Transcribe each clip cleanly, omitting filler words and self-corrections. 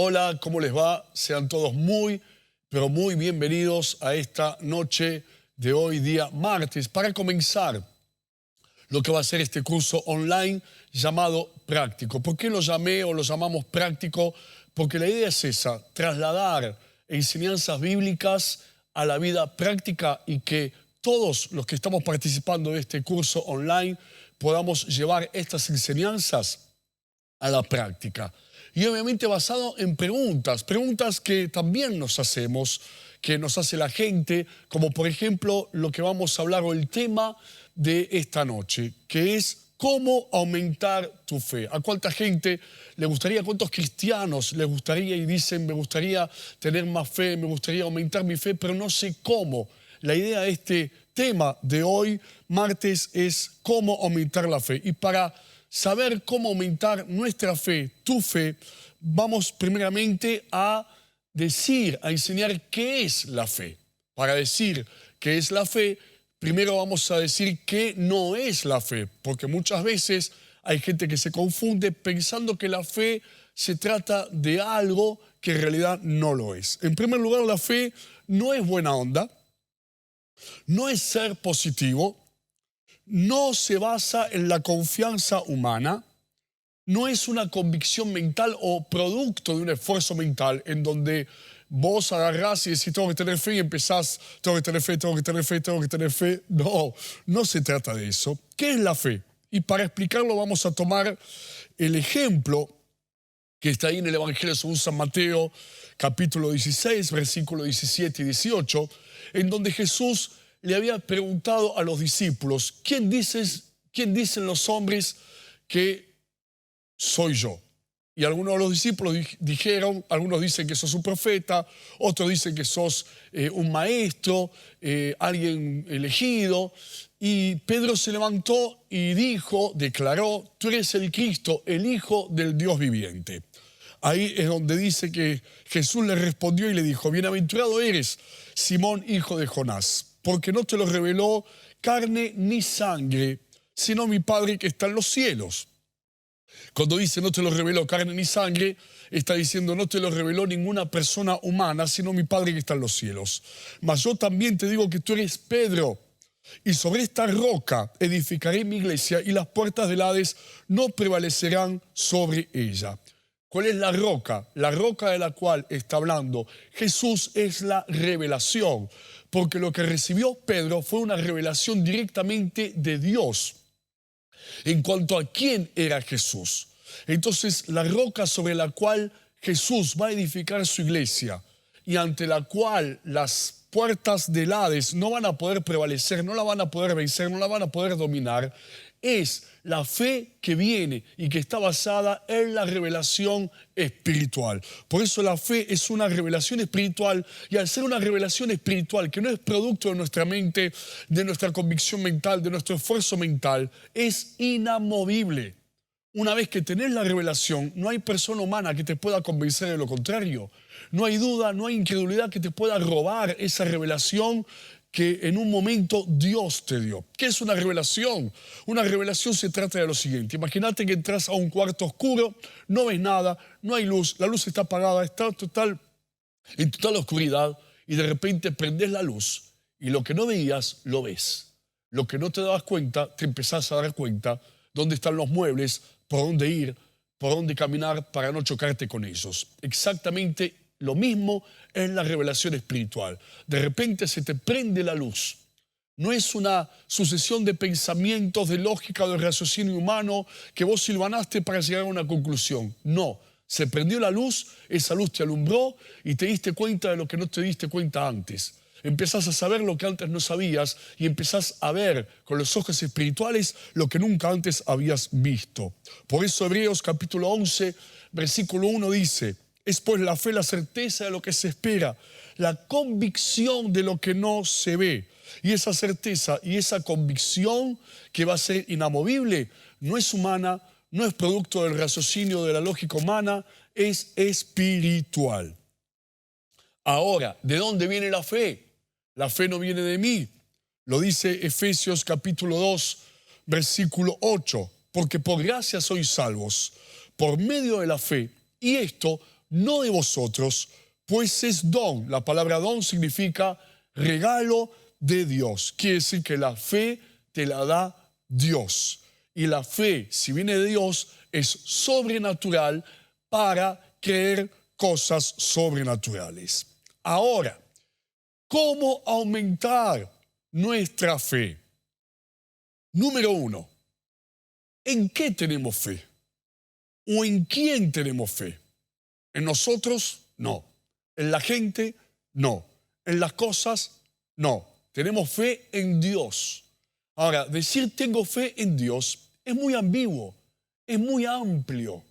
Hola, ¿cómo les va? Sean todos muy, pero muy bienvenidos a esta noche de hoy, día martes, para comenzar lo que va a ser este curso online llamado Práctico. ¿Por qué lo llamé o lo llamamos Práctico? Porque la idea es esa, trasladar enseñanzas bíblicas a la vida práctica y que todos los que estamos participando de este curso online podamos llevar estas enseñanzas a la práctica. Y obviamente basado en preguntas que también nos hacemos, que nos hace la gente, como por ejemplo lo que vamos a hablar o el tema de esta noche, que es cómo aumentar tu fe. ¿A cuánta gente le gustaría, cuántos cristianos les gustaría y dicen, me gustaría tener más fe, me gustaría aumentar mi fe, pero no sé cómo? La idea de este tema de hoy, martes, es cómo aumentar la fe. Y para saber cómo aumentar nuestra fe, tu fe, vamos primeramente a enseñar qué es la fe. Para decir qué es la fe, primero vamos a decir qué no es la fe, porque muchas veces hay gente que se confunde pensando que la fe se trata de algo que en realidad no lo es. En primer lugar, la fe no es buena onda, no es ser positivo, no se basa en la confianza humana, no es una convicción mental o producto de un esfuerzo mental en donde vos agarrás y decís tengo que tener fe y empezás, tengo que tener fe, tengo que tener fe, tengo que tener fe. No, no se trata de eso. ¿Qué es la fe? Y para explicarlo vamos a tomar el ejemplo que está ahí en el Evangelio según San Mateo, capítulo 16, versículos 17 y 18, en donde Jesús le había preguntado a los discípulos, ¿quién dicen los hombres que soy yo? Y algunos de los discípulos dijeron, algunos dicen que sos un profeta, otros dicen que sos un maestro, alguien elegido. Y Pedro se levantó y declaró, tú eres el Cristo, el Hijo del Dios viviente. Ahí es donde dice que Jesús le respondió y le dijo, bienaventurado eres, Simón, hijo de Jonás, porque no te lo reveló carne ni sangre, sino mi Padre que está en los cielos. Cuando dice no te lo reveló carne ni sangre, está diciendo no te lo reveló ninguna persona humana, sino mi Padre que está en los cielos. Mas yo también te digo que tú eres Pedro, y sobre esta roca edificaré mi iglesia, y las puertas del Hades no prevalecerán sobre ella. ¿Cuál es la roca? La roca de la cual está hablando Jesús es la revelación, porque lo que recibió Pedro fue una revelación directamente de Dios en cuanto a quién era Jesús. Entonces, la roca sobre la cual Jesús va a edificar su iglesia y ante la cual las puertas del Hades no van a poder prevalecer, no la van a poder vencer, no la van a poder dominar, es la fe que viene y que está basada en la revelación espiritual. Por eso la fe es una revelación espiritual, y al ser una revelación espiritual que no es producto de nuestra mente, de nuestra convicción mental, de nuestro esfuerzo mental, es inamovible. Una vez que tenés la revelación, no hay persona humana que te pueda convencer de lo contrario. No hay duda, no hay incredulidad que te pueda robar esa revelación que en un momento Dios te dio. ¿Qué es una revelación? Una revelación se trata de lo siguiente. Imagínate que entras a un cuarto oscuro, no ves nada, no hay luz, la luz está apagada, está en total oscuridad, y de repente prendes la luz y lo que no veías, lo ves. Lo que no te dabas cuenta, te empezás a dar cuenta dónde están los muebles, por dónde ir, por dónde caminar para no chocarte con ellos. Exactamente lo mismo es la revelación espiritual. De repente se te prende la luz. No es una sucesión de pensamientos, de lógica o de raciocinio humano que vos silvanaste para llegar a una conclusión. No, se prendió la luz, esa luz te alumbró y te diste cuenta de lo que no te diste cuenta antes. Empezás a saber lo que antes no sabías y empezás a ver con los ojos espirituales lo que nunca antes habías visto. Por eso Hebreos capítulo 11, versículo 1 dice, es pues la fe la certeza de lo que se espera, la convicción de lo que no se ve. Y esa certeza y esa convicción que va a ser inamovible no es humana, no es producto del raciocinio de la lógica humana, es espiritual. Ahora, ¿de dónde viene la fe? La fe no viene de mí. Lo dice Efesios capítulo 2, versículo 8. Porque por gracia sois salvos, por medio de la fe, y esto no de vosotros, pues es don. La palabra don significa regalo de Dios. Quiere decir que la fe te la da Dios. Y la fe, si viene de Dios, es sobrenatural para creer cosas sobrenaturales. Ahora, ¿cómo aumentar nuestra fe? Número 1, ¿en qué tenemos fe? ¿O en quién tenemos fe? ¿En nosotros? No. ¿En la gente? No. ¿En las cosas? No. Tenemos fe en Dios. Ahora, decir tengo fe en Dios es muy ambiguo, es muy amplio.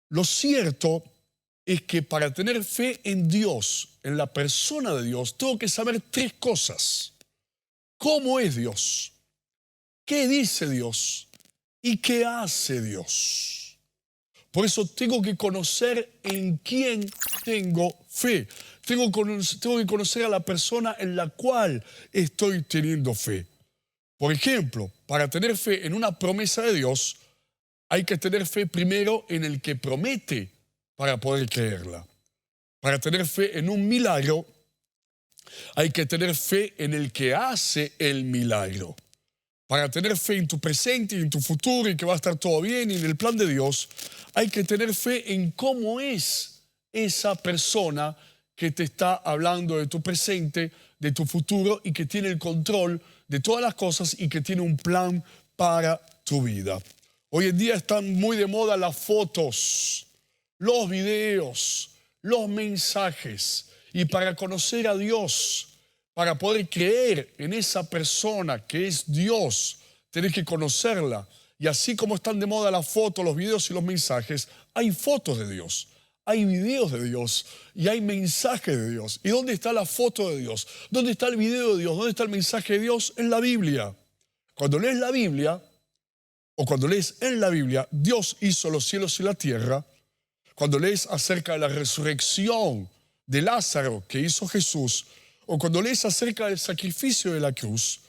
Lo cierto es que para tener fe en Dios, en la persona de Dios, tengo que saber 3 cosas. ¿Cómo es Dios? ¿Qué dice Dios? ¿Y qué hace Dios? Por eso tengo que conocer en quién tengo fe. Tengo que conocer a la persona en la cual estoy teniendo fe. Por ejemplo, para tener fe en una promesa de Dios, hay que tener fe primero en el que promete para poder creerla. Para tener fe en un milagro, hay que tener fe en el que hace el milagro. Para tener fe en tu presente y en tu futuro y que va a estar todo bien y en el plan de Dios, hay que tener fe en cómo es esa persona que te está hablando de tu presente, de tu futuro y que tiene el control de todas las cosas y que tiene un plan para tu vida. Hoy en día están muy de moda las fotos, los videos, los mensajes. Y para conocer a Dios, para poder creer en esa persona que es Dios, tenés que conocerla. Y así como están de moda las fotos, los videos y los mensajes, hay fotos de Dios, hay videos de Dios y hay mensajes de Dios. ¿Y dónde está la foto de Dios? ¿Dónde está el video de Dios? ¿Dónde está el mensaje de Dios? En la Biblia. Cuando lees la Biblia, o cuando lees en la Biblia, Dios hizo los cielos y la tierra. Cuando lees acerca de la resurrección de Lázaro que hizo Jesús, o cuando lees acerca del sacrificio de la cruz,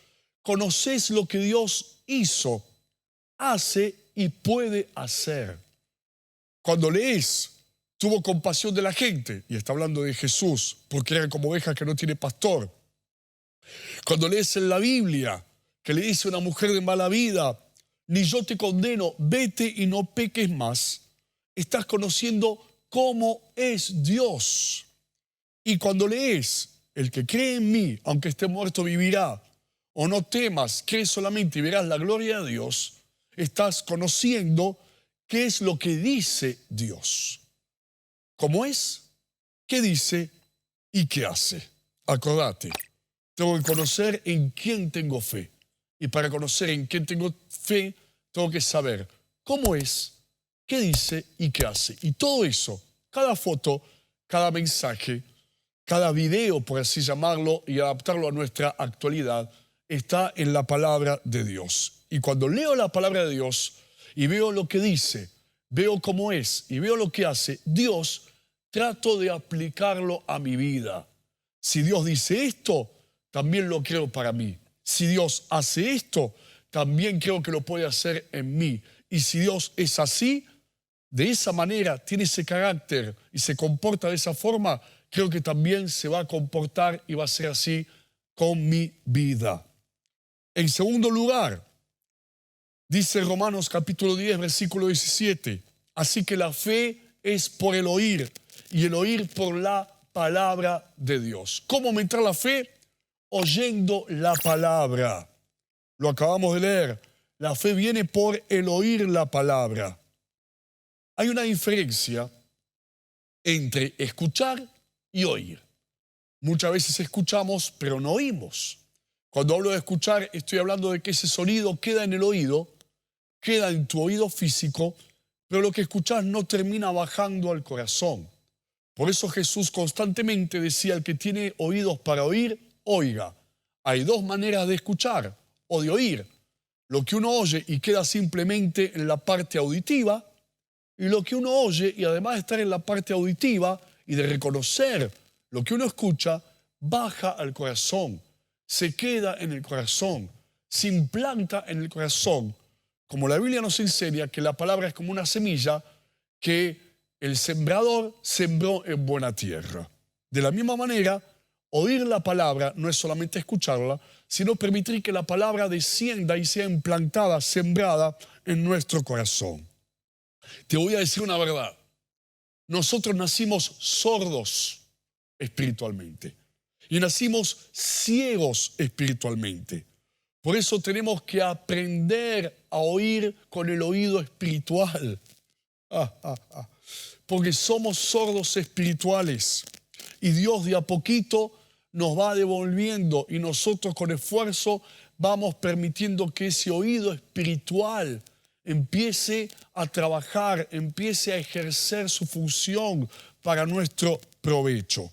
conoces lo que Dios hizo, hace y puede hacer. Cuando lees, tuvo compasión de la gente, y está hablando de Jesús, porque era como oveja que no tiene pastor. Cuando lees en la Biblia, que le dice a una mujer de mala vida, ni yo te condeno, vete y no peques más, estás conociendo cómo es Dios. Y cuando lees, el que cree en mí, aunque esté muerto, vivirá, o no temas, cree solamente y verás la gloria de Dios, estás conociendo qué es lo que dice Dios. ¿Cómo es? ¿Qué dice? ¿Y qué hace? Acordate, tengo que conocer en quién tengo fe. Y para conocer en quién tengo fe, tengo que saber cómo es, qué dice y qué hace. Y todo eso, cada foto, cada mensaje, cada video, por así llamarlo, y adaptarlo a nuestra actualidad, está en la palabra de Dios. Y cuando leo la palabra de Dios y veo lo que dice, veo cómo es y veo lo que hace, Dios, trato de aplicarlo a mi vida. Si Dios dice esto, también lo creo para mí. Si Dios hace esto, también creo que lo puede hacer en mí. Y si Dios es así, de esa manera, tiene ese carácter y se comporta de esa forma, creo que también se va a comportar y va a ser así con mi vida. En segundo lugar, dice Romanos capítulo 10, versículo 17, así que la fe es por el oír y el oír por la palabra de Dios. ¿Cómo aumentar la fe? Oyendo la palabra. Lo acabamos de leer. La fe viene por el oír la palabra. Hay una diferencia entre escuchar y oír. Muchas veces escuchamos, pero no oímos. Cuando hablo de escuchar, estoy hablando de que ese sonido queda en el oído, queda en tu oído físico, pero lo que escuchas no termina bajando al corazón. Por eso Jesús constantemente decía, el que tiene oídos para oír, oiga. Hay dos maneras de escuchar o de oír. Lo que uno oye y queda simplemente en la parte auditiva, y lo que uno oye y además de estar en la parte auditiva y de reconocer lo que uno escucha, baja al corazón, se queda en el corazón, se implanta en el corazón. Como la Biblia nos enseña que la palabra es como una semilla que el sembrador sembró en buena tierra. De la misma manera, oír la palabra no es solamente escucharla, sino permitir que la palabra descienda y sea implantada, sembrada en nuestro corazón. Te voy a decir una verdad. Nosotros nacimos sordos espiritualmente y nacimos ciegos espiritualmente. Por eso tenemos que aprender a oír con el oído espiritual. Porque somos sordos espirituales y Dios de a poquito nos va devolviendo y nosotros con esfuerzo vamos permitiendo que ese oído espiritual empiece a trabajar, empiece a ejercer su función para nuestro provecho.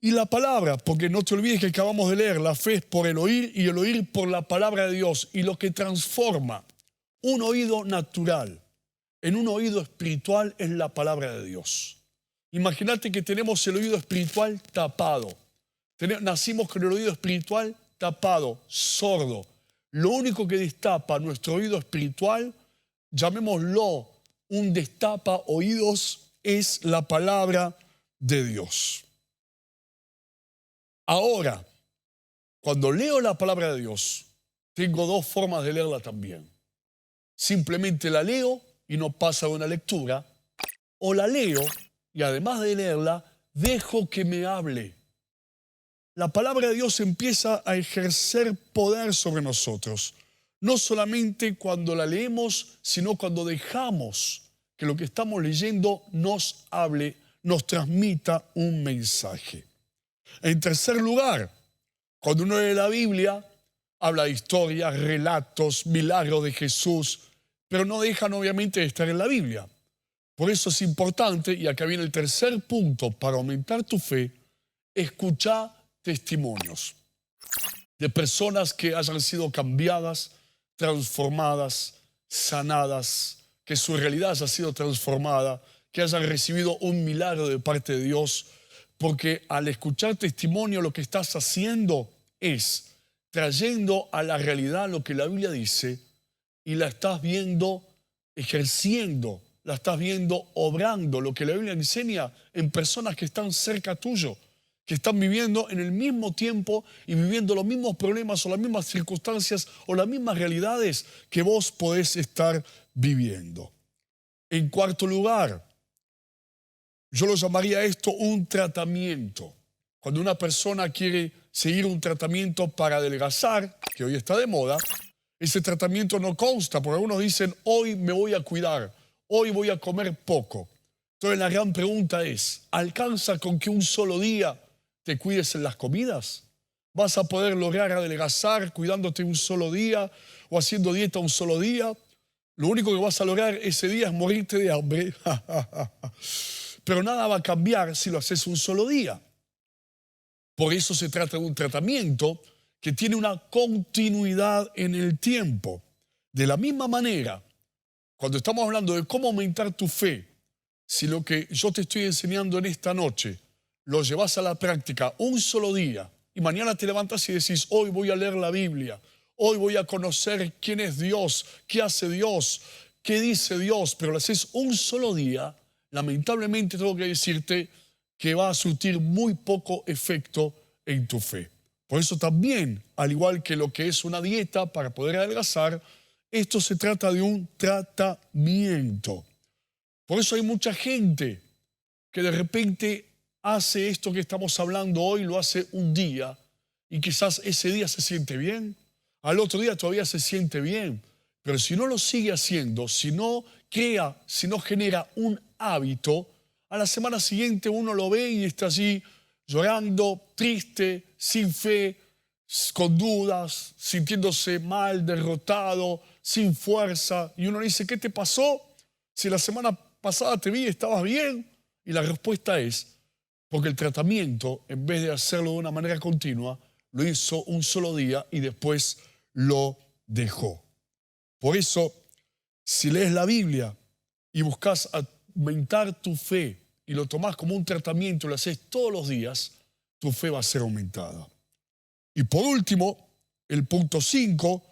Y la palabra, porque no te olvides que acabamos de leer, la fe es por el oír y el oír por la palabra de Dios. Y lo que transforma un oído natural en un oído espiritual es la palabra de Dios. Imagínate que tenemos el oído espiritual tapado. Nacimos con el oído espiritual tapado, sordo. Lo único que destapa nuestro oído espiritual, llamémoslo un destapa oídos, es la palabra de Dios. Ahora, cuando leo la palabra de Dios, tengo dos formas de leerla también. Simplemente la leo y no pasa de una lectura, o la leo y además de leerla, dejo que me hable. La palabra de Dios empieza a ejercer poder sobre nosotros, no solamente cuando la leemos, sino cuando dejamos que lo que estamos leyendo nos hable, nos transmita un mensaje. En tercer lugar, cuando uno lee la Biblia, habla de historias, relatos, milagros de Jesús, pero no dejan obviamente de estar en la Biblia. Por eso es importante, y acá viene el tercer punto, para aumentar tu fe, escuchar testimonios de personas que hayan sido cambiadas, transformadas, sanadas, que su realidad haya sido transformada, que hayan recibido un milagro de parte de Dios, porque al escuchar testimonio lo que estás haciendo es trayendo a la realidad lo que la Biblia dice y la estás viendo ejerciendo, la estás viendo obrando, lo que la Biblia enseña en personas que están cerca tuyo, que están viviendo en el mismo tiempo y viviendo los mismos problemas o las mismas circunstancias o las mismas realidades que vos podés estar viviendo. En cuarto lugar, yo lo llamaría esto un tratamiento. Cuando una persona quiere seguir un tratamiento para adelgazar, que hoy está de moda, ese tratamiento no consta, porque algunos dicen, hoy me voy a cuidar, hoy voy a comer poco. Entonces la gran pregunta es, ¿alcanza con que un solo día te cuides en las comidas? ¿Vas a poder lograr adelgazar cuidándote un solo día o haciendo dieta un solo día? Lo único que vas a lograr ese día es morirte de hambre. Pero nada va a cambiar si lo haces un solo día. Por eso se trata de un tratamiento que tiene una continuidad en el tiempo. De la misma manera, cuando estamos hablando de cómo aumentar tu fe, si lo que yo te estoy enseñando en esta noche lo llevas a la práctica un solo día y mañana te levantas y decís, hoy voy a leer la Biblia, hoy voy a conocer quién es Dios, qué hace Dios, qué dice Dios, pero lo haces un solo día, lamentablemente tengo que decirte que va a surtir muy poco efecto en tu fe. Por eso también, al igual que lo que es una dieta para poder adelgazar, esto se trata de un tratamiento. Por eso hay mucha gente que de repente hace esto que estamos hablando hoy, lo hace un día y quizás ese día se siente bien, al otro día todavía se siente bien, pero si no lo sigue haciendo, si no crea, si no genera un hábito, a la semana siguiente uno lo ve y está allí llorando, triste, sin fe, con dudas, sintiéndose mal, derrotado, sin fuerza. Y uno le dice, ¿qué te pasó? Si la semana pasada te vi y estabas bien. Y la respuesta es, porque el tratamiento, en vez de hacerlo de una manera continua, lo hizo un solo día y después lo dejó. Por eso, si lees la Biblia y buscas aumentar tu fe y lo tomás como un tratamiento y lo haces todos los días, tu fe va a ser aumentada. Y por último, el punto 5,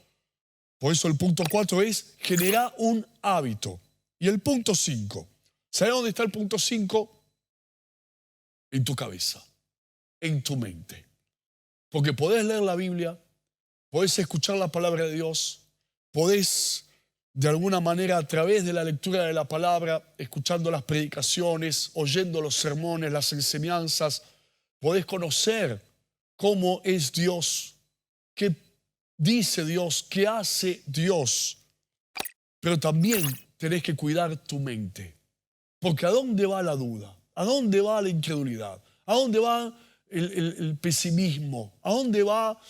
por eso el punto 4 es generar un hábito. Y el punto 5, ¿Sabes dónde está el punto 5? En tu cabeza, en tu mente. Porque podés leer la Biblia, podés escuchar la palabra de Dios, podés de alguna manera a través de la lectura de la palabra, escuchando las predicaciones, oyendo los sermones, las enseñanzas, podés conocer cómo es Dios, qué dice Dios, qué hace Dios. Pero también tenés que cuidar tu mente. Porque ¿a dónde va la duda? ¿A dónde va la incredulidad? ¿A dónde va el pesimismo? ¿A dónde va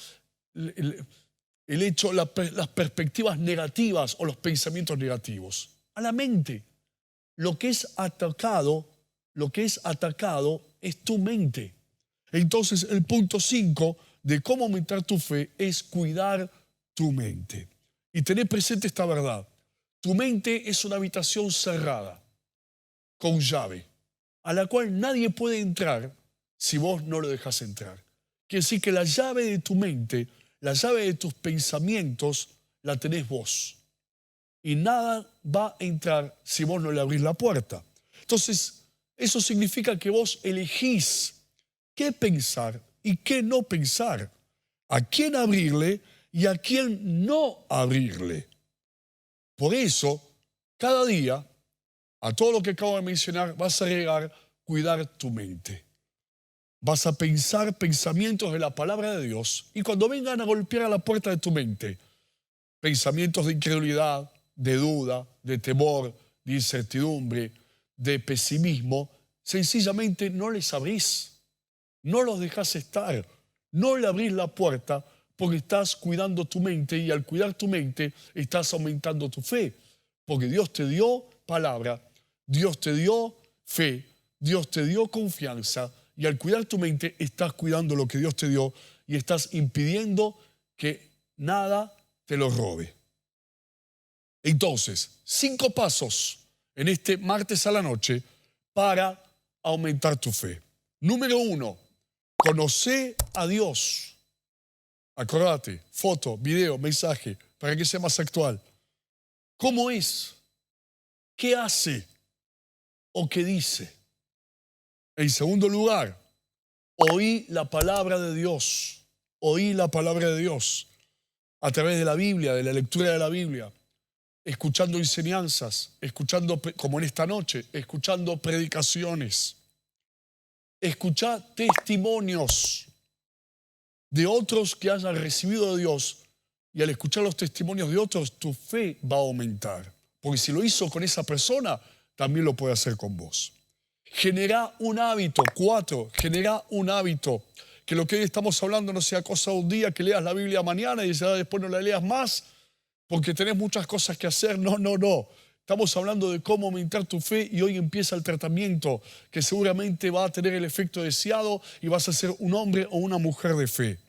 el hecho, las perspectivas negativas o los pensamientos negativos? A la mente. Lo que es atacado es tu mente. Entonces, el punto 5 de cómo aumentar tu fe es cuidar tu mente. Y tener presente esta verdad. Tu mente es una habitación cerrada, con llave, a la cual nadie puede entrar si vos no lo dejas entrar. Quiere decir que la llave de tu mente, la llave de tus pensamientos, la tenés vos. Y nada va a entrar si vos no le abrís la puerta. Entonces, eso significa que vos elegís qué pensar y qué no pensar, a quién abrirle y a quién no abrirle. Por eso, cada día, a todo lo que acabo de mencionar, vas a agregar cuidar tu mente. Vas a pensar pensamientos de la palabra de Dios y cuando vengan a golpear a la puerta de tu mente, pensamientos de incredulidad, de duda, de temor, de incertidumbre, de pesimismo, sencillamente no les abrís, no los dejás estar, no le abrís la puerta porque estás cuidando tu mente y al cuidar tu mente estás aumentando tu fe. Porque Dios te dio palabra, Dios te dio fe, Dios te dio confianza y al cuidar tu mente estás cuidando lo que Dios te dio y estás impidiendo que nada te lo robe. Entonces, 5 pasos en este martes a la noche para aumentar tu fe. Número 1, conoce a Dios. Acordate, foto, video, mensaje, para que sea más actual. ¿Cómo es? ¿Qué hace? ¿O qué dice? En segundo lugar, oí la palabra de Dios. Oí la palabra de Dios a través de la Biblia, de la lectura de la Biblia, escuchando enseñanzas, escuchando, como en esta noche, escuchando predicaciones. Escuchá testimonios de otros que hayan recibido de Dios y al escuchar los testimonios de otros, tu fe va a aumentar. Porque si lo hizo con esa persona, también lo puede hacer con vos. Genera un hábito. 4, genera un hábito. Que lo que hoy estamos hablando no sea cosa de un día, que leas la Biblia mañana y ya después no la leas más porque tenés muchas cosas que hacer. No. Estamos hablando de cómo aumentar tu fe y hoy empieza el tratamiento que seguramente va a tener el efecto deseado y vas a ser un hombre o una mujer de fe.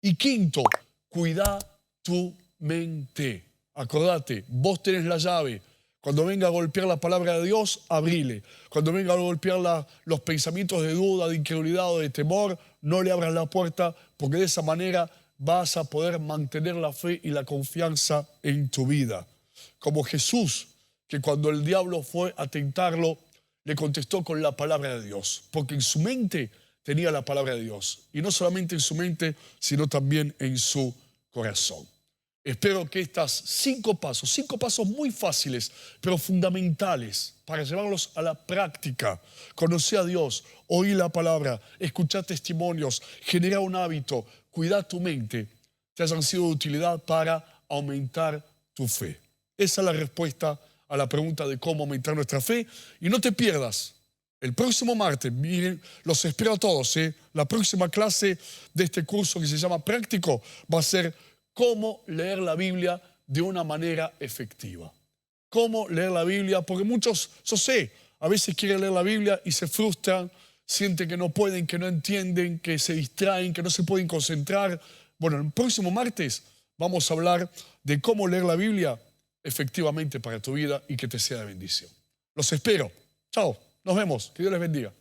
Y 5, cuida tu mente. Acordate, vos tenés la llave. Cuando venga a golpear la palabra de Dios, abrile. Cuando venga a golpear los pensamientos de duda, de incredulidad o de temor, no le abras la puerta porque de esa manera vas a poder mantener la fe y la confianza en tu vida. Como Jesús, que cuando el diablo fue a tentarlo, le contestó con la palabra de Dios, porque en su mente tenía la palabra de Dios. Y no solamente en su mente, sino también en su corazón. Espero que estas 5 pasos muy fáciles, pero fundamentales para llevarlos a la práctica, conocer a Dios, oír la palabra, escuchar testimonios, generar un hábito, cuidar tu mente, te hayan sido de utilidad para aumentar tu fe. Esa es la respuesta a la pregunta de cómo aumentar nuestra fe. Y no te pierdas, el próximo martes, miren, los espero a todos, la próxima clase de este curso que se llama Práctico va a ser cómo leer la Biblia de una manera efectiva. Cómo leer la Biblia, porque muchos, yo sé, a veces quieren leer la Biblia y se frustran, sienten que no pueden, que no entienden, que se distraen, que no se pueden concentrar. Bueno, el próximo martes vamos a hablar de cómo leer la Biblia efectivamente para tu vida y que te sea de bendición. Los espero. Chao. Nos vemos. Que Dios les bendiga.